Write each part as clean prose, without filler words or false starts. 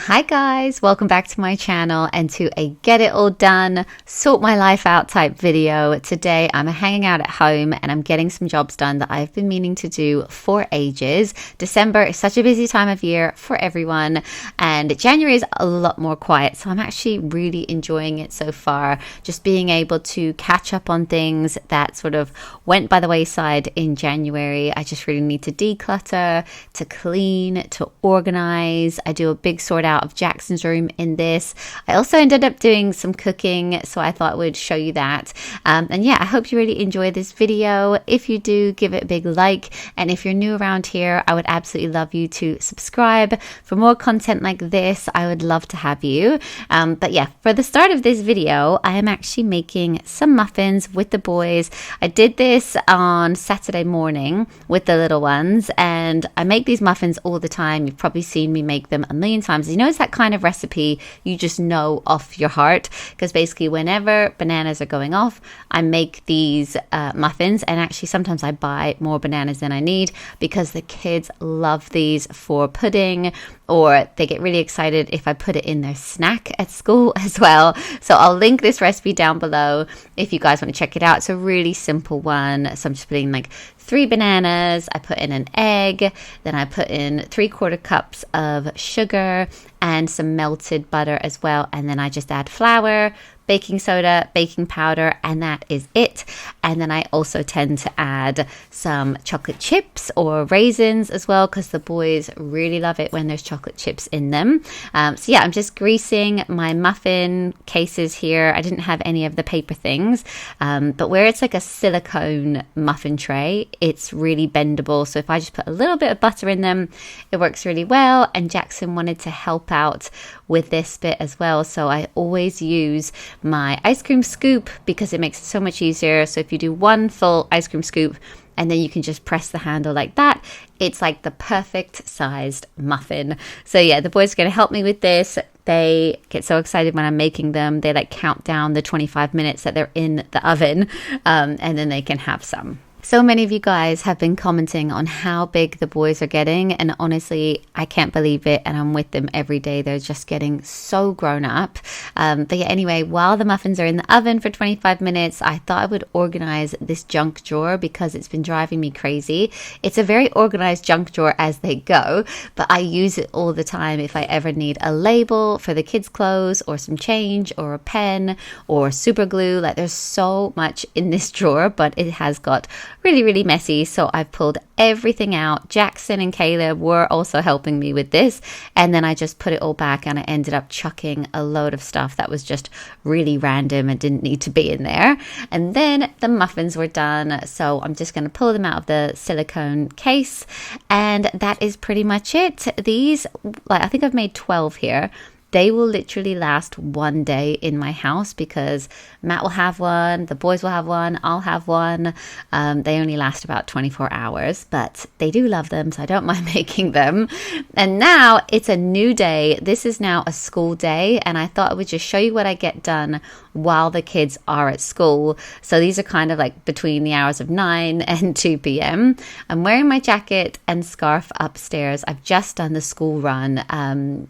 Hi guys, welcome back to my channel and to a get it all done, sort my life out type video. Today I'm hanging out at home and I'm getting some jobs done that I've been meaning to do for ages. December is such a busy time of year for everyone and January is a lot more quiet, so I'm actually really enjoying it so far. Just being able to catch up on things that sort of went by the wayside in January. I just really need to declutter, to clean, to organize. I do a big sort out of Jackson's room in this. I also ended up doing some cooking, so I thought I would show you that. And yeah, I hope you really enjoy this video. If you do, give it a big like, and if you're new around here, I would absolutely love you to subscribe for more content like this. I would love to have you. But yeah, for the start of this video, I am actually making some muffins with the boys. I did this on Saturday morning with the little ones, and I make these muffins all the time. You've probably seen me make them a million times. You know, it's that kind of recipe you just know off your heart, because basically whenever bananas are going off, I make these muffins, and actually sometimes I buy more bananas than I need because the kids love these for pudding, or they get really excited if I put it in their snack at school as well. So I'll link this recipe down below if you guys want to check it out. It's a really simple one. So I'm just putting like 3 bananas, I put in an egg, then I put in 3/4 cups of sugar and some melted butter as well, and then I just add flour, baking soda, baking powder, and that is it. And then I also tend to add some chocolate chips or raisins as well, because the boys really love it when there's chocolate chips in them. So yeah, I'm just greasing my muffin cases here. I didn't have any of the paper things, but where it's like a silicone muffin tray, it's really bendable. So if I just put a little bit of butter in them, it works really well. And Jackson wanted to help out with this bit as well, so I always use my ice cream scoop because it makes it so much easier. So if you do one full ice cream scoop and then you can just press the handle like that, it's like the perfect sized muffin. So yeah, the boys are going to help me with this. They get so excited when I'm making them. They like count down the 25 minutes that they're in the oven, and then they can have some. So many of you guys have been commenting on how big the boys are getting, and honestly, I can't believe it, and I'm with them every day. They're just getting so grown up. But yeah, anyway, while the muffins are in the oven for 25 minutes, I thought I would organize this junk drawer because it's been driving me crazy. It's a very organized junk drawer as they go, but I use it all the time if I ever need a label for the kids' clothes or some change or a pen or super glue. Like, there's so much in this drawer, but it has got really messy, so I've pulled everything out. Jackson and Caleb were also helping me with this, and then I just put it all back, and I ended up chucking a load of stuff that was just really random and didn't need to be in there. And then the muffins were done, so I'm just going to pull them out of the silicone case, and that is pretty much it. These, like, I think I've made 12 here. They will literally last one day in my house because Matt will have one, the boys will have one, I'll have one. They only last about 24 hours, but they do love them, so I don't mind making them. And now it's a new day. This is now a school day, and I thought I would just show you what I get done while the kids are at school. So these are kind of like between the hours of 9 and 2 p.m. I'm wearing my jacket and scarf upstairs. I've just done the school run,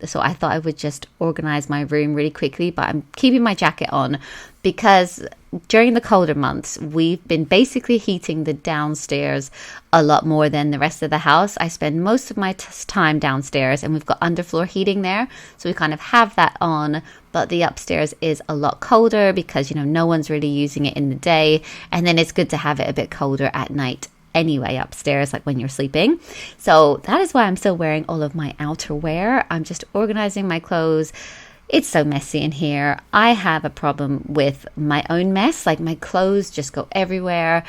so I thought I would just organize my room really quickly, but I'm keeping my jacket on because during the colder months, we've been basically heating the downstairs a lot more than the rest of the house. I spend most of my time downstairs, and we've got underfloor heating there, so we kind of have that on, but the upstairs is a lot colder because, you know, no one's really using it in the day, and then it's good to have it a bit colder at night anyway upstairs, like when you're sleeping. So that is why I'm still wearing all of my outerwear. I'm just organizing my clothes. It's so messy in here. I have a problem with my own mess. Like, my clothes just go everywhere,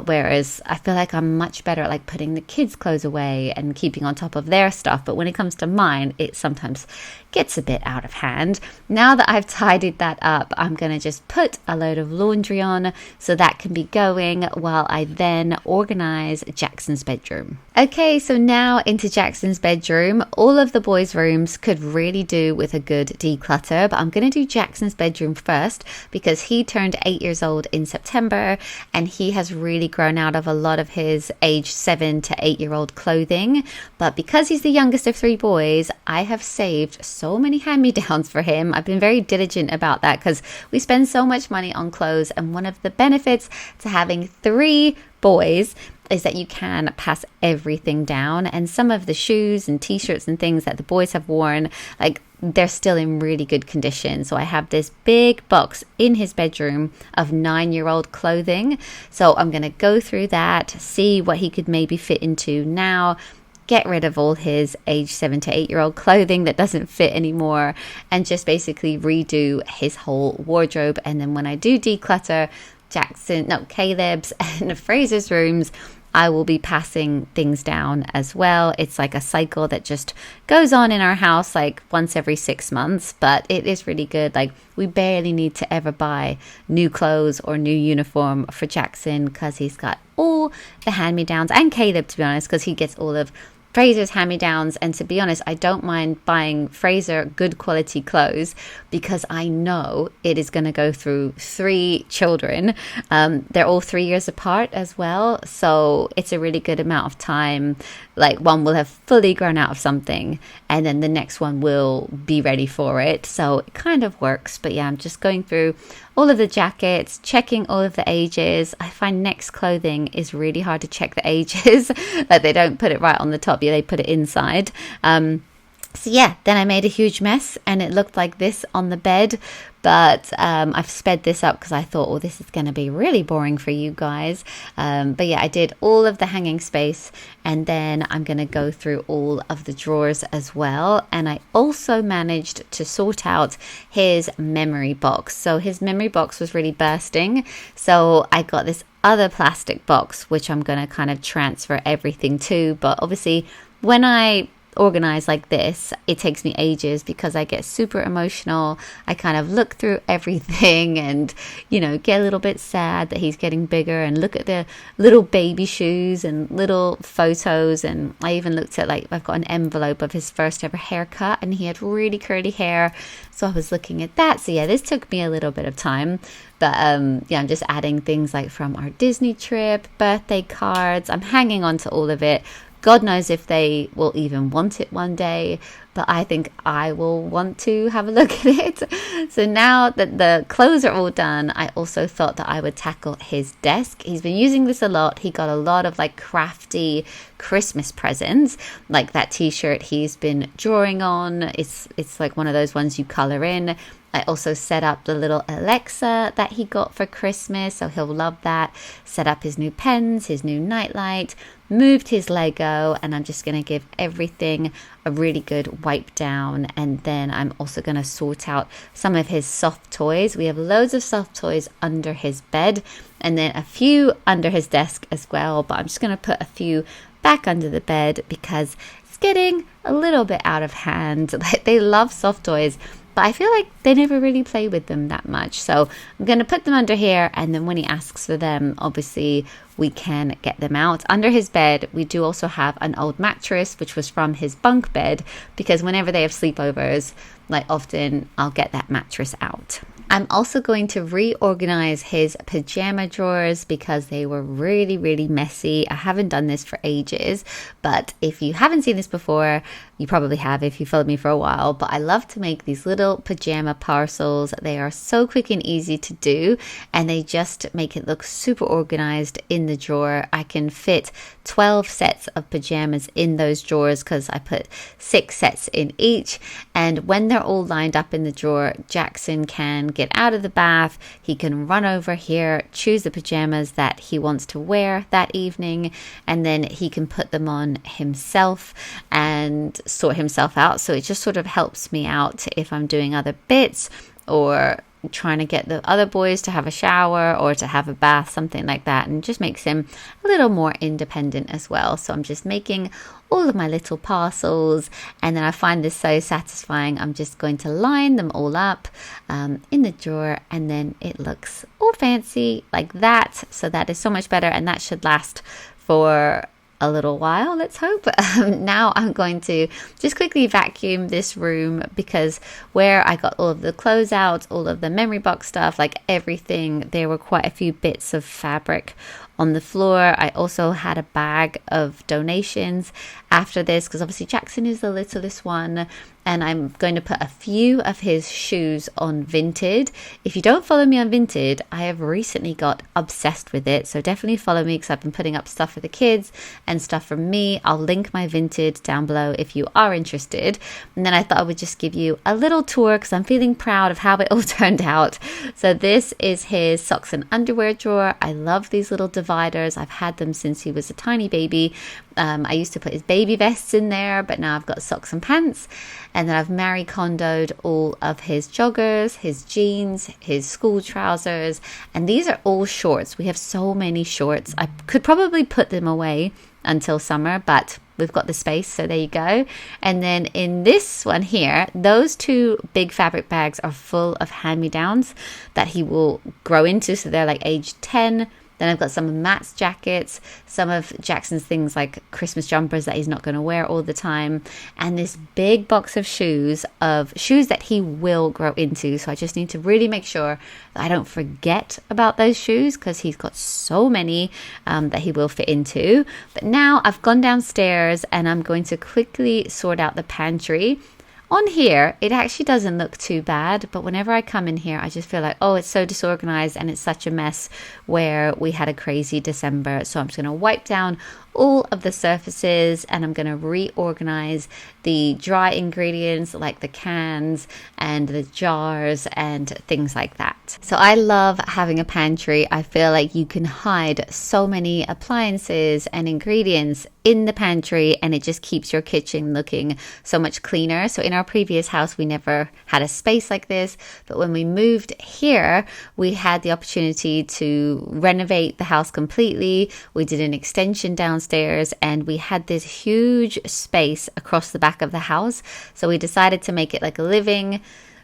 whereas I feel like I'm much better at like putting the kids' clothes away and keeping on top of their stuff. But when it comes to mine, it sometimes gets a bit out of hand. Now that I've tidied that up, I'm going to just put a load of laundry on so that can be going while I then organize Jackson's bedroom. Okay, so now into Jackson's bedroom. All of the boys' rooms could really do with a good declutter, but I'm going to do Jackson's bedroom first because he turned 8 years old in September and he has really grown out of a lot of his age 7 to 8 year old clothing. But because he's the youngest of 3 boys, I have saved so many hand-me-downs for him. I've been very diligent about that because we spend so much money on clothes, and one of the benefits to having 3 boys is that you can pass everything down, and some of the shoes and t-shirts and things that the boys have worn, like, they're still in really good condition. So I have this big box in his bedroom of 9-year-old clothing. So I'm going to go through that, see what he could maybe fit into now, get rid of all his age 7 to 8 year old clothing that doesn't fit anymore, and just basically redo his whole wardrobe. And then when I do declutter Caleb's and Fraser's rooms, I will be passing things down as well. It's like a cycle that just goes on in our house like once every 6 months, but it is really good. Like, we barely need to ever buy new clothes or new uniform for Jackson because he's got all the hand-me-downs, and Caleb, to be honest, because he gets all of Fraser's hand-me-downs. And to be honest, I don't mind buying Fraser good quality clothes because I know it is going to go through 3 children. They're all 3 years apart as well, so it's a really good amount of time. Like, one will have fully grown out of something and then the next one will be ready for it, so it kind of works. But yeah, I'm just going through all of the jackets, checking all of the ages. I find Next clothing is really hard to check the ages. Like, they don't put it right on the top, yeah, they put it inside. So yeah, then I made a huge mess and it looked like this on the bed. But I've sped this up because I thought, oh, this is going to be really boring for you guys. But yeah, I did all of the hanging space, and then I'm going to go through all of the drawers as well. And I also managed to sort out his memory box. So his memory box was really bursting. So I got this other plastic box, which I'm going to kind of transfer everything to. But obviously, when I organize like this, it takes me ages because I get super emotional. I kind of look through everything and, you know, get a little bit sad that he's getting bigger, and look at the little baby shoes and little photos. And I even looked at, like, I've got an envelope of his first ever haircut and he had really curly hair, so I was looking at that. So yeah, this took me a little bit of time. But yeah, I'm just adding things like from our Disney trip, birthday cards. I'm hanging on to all of it. God knows if they will even want it one day, but I think I will want to have a look at it. So now that the clothes are all done, I also thought that I would tackle his desk. He's been using this a lot. He got a lot of like crafty Christmas presents, like that t-shirt he's been drawing on. It's like one of those ones you color in. I also set up the little Alexa that he got for Christmas, so he'll love that. Set up his new pens, his new nightlight, moved his Lego, and I'm just going to give everything a really good wipe down. And then I'm also going to sort out some of his soft toys. We have loads of soft toys under his bed and then a few under his desk as well, but I'm just going to put a few back under the bed because it's getting a little bit out of hand. Like, they love soft toys, but I feel like they never really play with them that much. So I'm going to put them under here, and then when he asks for them, obviously we can get them out. Under his bed, we do also have an old mattress, which was from his bunk bed, because whenever they have sleepovers, like, often I'll get that mattress out. I'm also going to reorganize his pajama drawers because they were really, really messy. I haven't done this for ages, but if you haven't seen this before, you probably have if you followed me for a while, but I love to make these little pajama parcels. They are so quick and easy to do, and they just make it look super organized in the drawer. I can fit 12 sets of pajamas in those drawers because I put 6 sets in each, and when they're all lined up in the drawer, Jackson can get out of the bath, he can run over here, choose the pajamas that he wants to wear that evening, and then he can put them on himself and sort himself out. So it just sort of helps me out if I'm doing other bits or trying to get the other boys to have a shower or to have a bath, something like that, and just makes him a little more independent as well. So I'm just making all of my little parcels, and then I find this so satisfying. I'm just going to line them all up in the drawer, and then it looks all fancy like that. So that is so much better, and that should last for a little while, let's hope. Now I'm going to just quickly vacuum this room, because where I got all of the clothes out, all of the memory box stuff, like everything, there were quite a few bits of fabric on the floor. I also had a bag of donations after this, because obviously Jackson is the littlest one, and I'm going to put a few of his shoes on Vinted. If you don't follow me on Vinted, I have recently got obsessed with it, so definitely follow me, because I've been putting up stuff for the kids and stuff from me. I'll link my Vinted down below if you are interested. And then I thought I would just give you a little tour, because I'm feeling proud of how it all turned out. So this is his socks and underwear drawer. I love these little dividers. I've had them since he was a tiny baby. I used to put his baby vests in there, but now I've got socks and pants. And then I've Marie Kondoed all of his joggers, his jeans, his school trousers. And these are all shorts. We have so many shorts. I could probably put them away until summer, but we've got the space, so there you go. And then in this one here, those two big fabric bags are full of hand-me-downs that he will grow into. So they're like age 10. Then I've got some of Matt's jackets, some of Jackson's things like Christmas jumpers that he's not going to wear all the time, and this big box of shoes that he will grow into. So I just need to really make sure that I don't forget about those shoes, because he's got so many that he will fit into. But now I've gone downstairs and I'm going to quickly sort out the pantry. On here, it actually doesn't look too bad, but whenever I come in here, I just feel like, oh, it's so disorganized and it's such a mess, where we had a crazy December. So I'm just going to wipe down all of the surfaces, and I'm going to reorganize the dry ingredients like the cans and the jars and things like that. So I love having a pantry. I feel like you can hide so many appliances and ingredients in the pantry, and it just keeps your kitchen looking so much cleaner. So in our previous house, we never had a space like this, but when we moved here, we had the opportunity to renovate the house completely. We did an extension downstairs, and we had this huge space across the back of the house. So we decided to make it like a living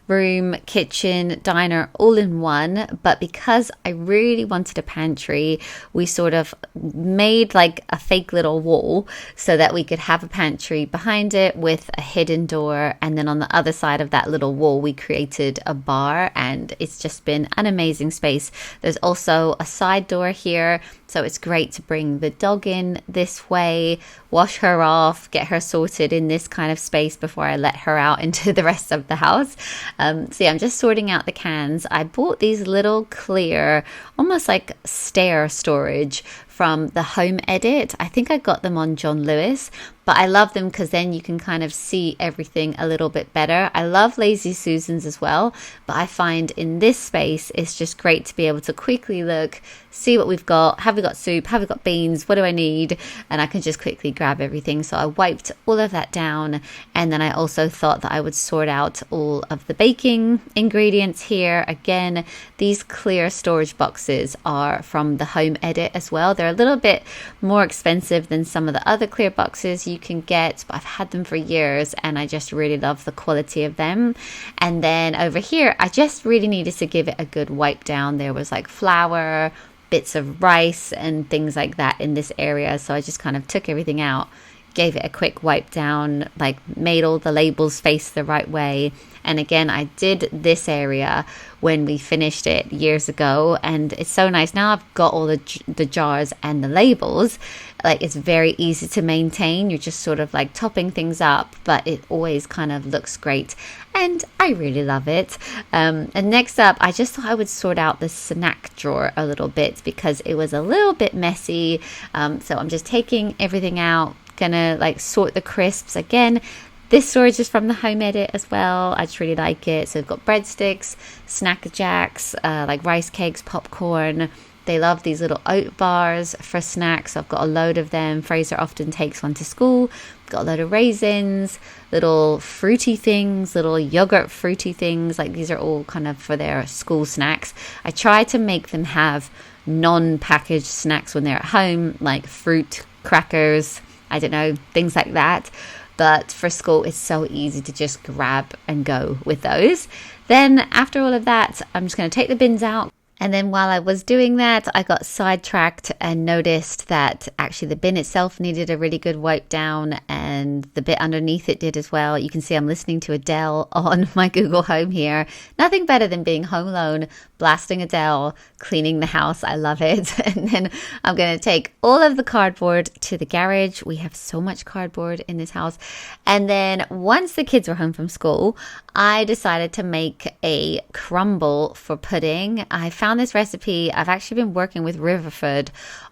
room, kitchen, diner, all in one. But because I really wanted a pantry, we sort of made like a fake little wall so that we could have a pantry behind it with a hidden door. And then on the other side of that little wall, we created a bar, and it's just been an amazing space. There's also a side door here, so it's great to bring the dog in this way, wash her off, get her sorted in this kind of space before I let her out into the rest of the house. So yeah, I'm just sorting out the cans. I bought these little clear, almost like stair storage from the Home Edit. I think I got them on John Lewis, but I love them because then you can kind of see everything a little bit better. I love Lazy Susans as well, but I find in this space, it's just great to be able to quickly look, see what we've got. Have we got soup? Have we got beans? What do I need? And I can just quickly grab everything. So I wiped all of that down. And then I also thought that I would sort out all of the baking ingredients here. Again, these clear storage boxes are from the Home Edit as well. They're a little bit more expensive than some of the other clear boxes you can get, but I've had them for years and I just really love the quality of them. And then over here, I just really needed to give it a good wipe down. There was like flour, bits of rice and things like that in this area. So I just kind of took everything out, gave it a quick wipe down, like made all the labels face the right way. And again, I did this area when we finished it years ago, and it's so nice. Now I've got all the jars and the labels. Like, it's very easy to maintain. You're just sort of like topping things up, but it always kind of looks great. And I really love it. And next up, I just thought I would sort out the snack drawer a little bit because it was a little bit messy. So I'm just taking everything out, gonna like sort the crisps again. This storage is from the Home Edit as well. I just really like it. So we've got breadsticks, Snack Jacks, like rice cakes, popcorn. They love these little oat bars for snacks. I've got a load of them. Fraser often takes one to school. Got a load of raisins, little fruity things, little yogurt fruity things. Like, these are all kind of for their school snacks. I try to make them have non-packaged snacks when they're at home, like fruit, crackers, I don't know, things like that. But for school, it's so easy to just grab and go with those. Then after all of that, I'm just going to take the bins out. And then while I was doing that, I got sidetracked and noticed that actually the bin itself needed a really good wipe down, and the bit underneath it did as well. You can see I'm listening to Adele on my Google Home here. Nothing better than being home alone, blasting Adele, cleaning the house. I love it. And then I'm going to take all of the cardboard to the garage. We have so much cardboard in this house. And then once the kids were home from school, I decided to make a crumble for pudding. I found this recipe. I've actually been working with Riverford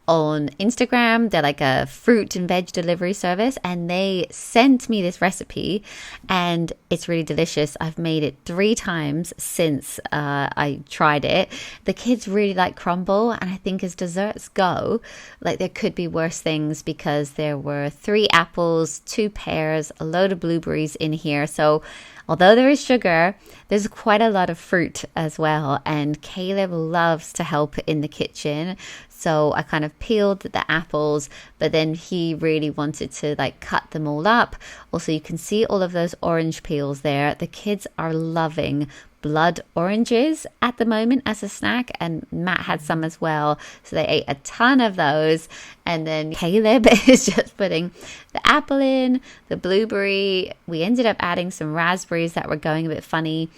on Instagram. They're like a fruit and veg delivery service, and they sent me this recipe, and it's really delicious. I've made it 3 times since I tried it. The kids really like crumble, and I think as desserts go, like there could be worse things, because there were 3 apples, 2 pears, a load of blueberries in here. So although there is sugar, there's quite a lot of fruit as well, and Caleb loves to help in the kitchen. So I kind of peeled the apples, but then he really wanted to like cut them all up. Also, you can see all of those orange peels there. The kids are loving blood oranges at the moment as a snack, and Matt had some as well, so they ate a ton of those. And then Caleb is just putting the apple in, the blueberry. We ended up adding some raspberries that were going a bit funny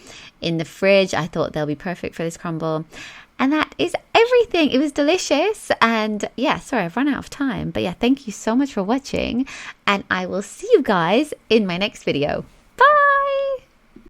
in the fridge. I thought they'll be perfect for this crumble. And that is everything. It was delicious. And yeah, sorry, I've run out of time. But yeah, thank you so much for watching. And I will see you guys in my next video.